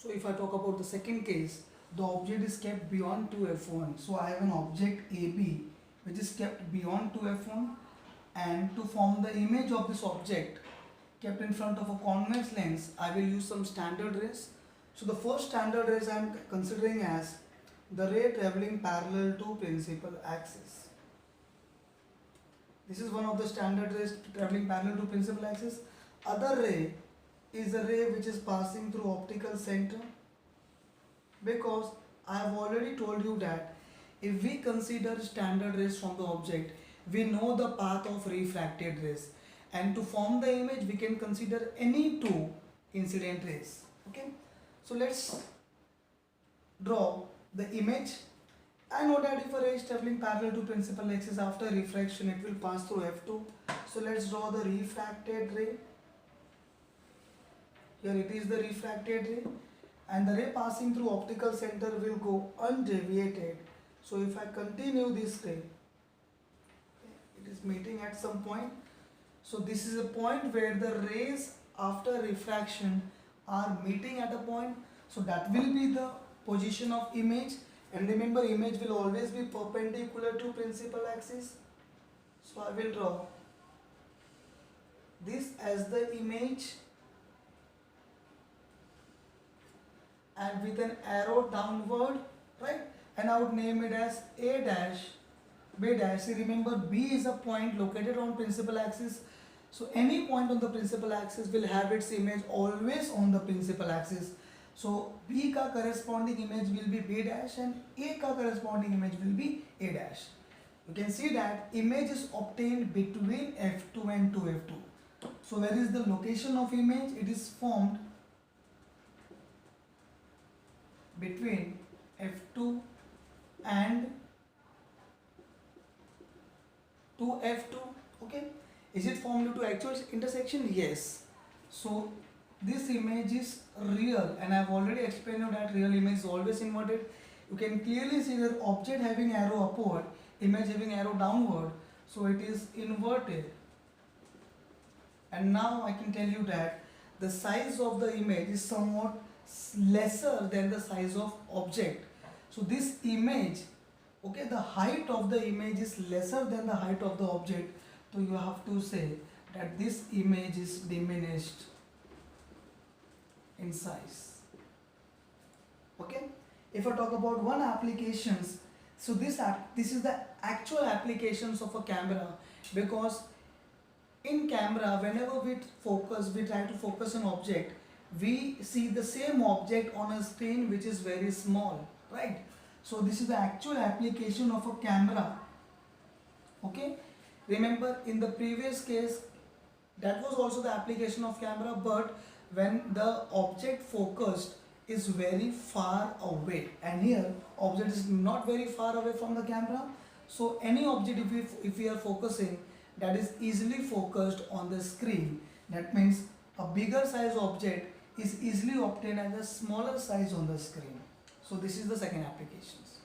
So if I talk about the second case, the object is kept beyond 2f1. So I have an object AB which is kept beyond 2f1, and to form the image of this object kept in front of a convex lens, I will use some standard rays. So the first standard rays I am considering as the ray travelling parallel to principal axis. This is one of the standard rays travelling parallel to principal axis. Other ray is a ray which is passing through optical center, because I have already told you that if we consider standard rays from the object, we know the path of refracted rays, and to form the image we can consider any two incident rays. Okay, so let's draw the image. I know that if a ray is travelling parallel to principal axis, after refraction it will pass through f2. So let's draw the refracted ray. Here it is the refracted ray, and the ray passing through optical center will go undeviated. So if I continue this ray, it is meeting at some point. So this is a point where the rays after refraction are meeting at a point. So that will be the position of image, and remember, image will always be perpendicular to principal axis. So I will draw this as the image, and with an arrow downward, right? And I would name it as A dash, B dash. See, remember, B is a point located on principal axis. So any point on the principal axis will have its image always on the principal axis. So B ka corresponding image will be B dash, and A ka corresponding image will be A dash. You can see that image is obtained between F2 and 2F2. So where is the location of image? It is formed between F2 and 2F2. Okay, is it formed due to actual intersection? Yes. So this image is real, and I have already explained you that real image is always inverted. You can clearly see that object having arrow upward, image having arrow downward, so it is inverted. And now I can tell you that the size of the image is somewhat lesser than the size of object. So this image, okay, the height of the image is lesser than the height of the object. So you have to say that this image is diminished in size. Okay, if I talk about one applications, so this is the actual applications of a camera, because in camera, whenever we try to focus an object, we see the same object on a screen which is very small, right? So this is the actual application of a camera. Okay, remember, in the previous case that was also the application of camera, but when the object focused is very far away, and here object is not very far away from the camera. So any object, if we are focusing, that is easily focused on the screen, that means a bigger size object is easily obtained as a smaller size on the screen. So this is the second applications.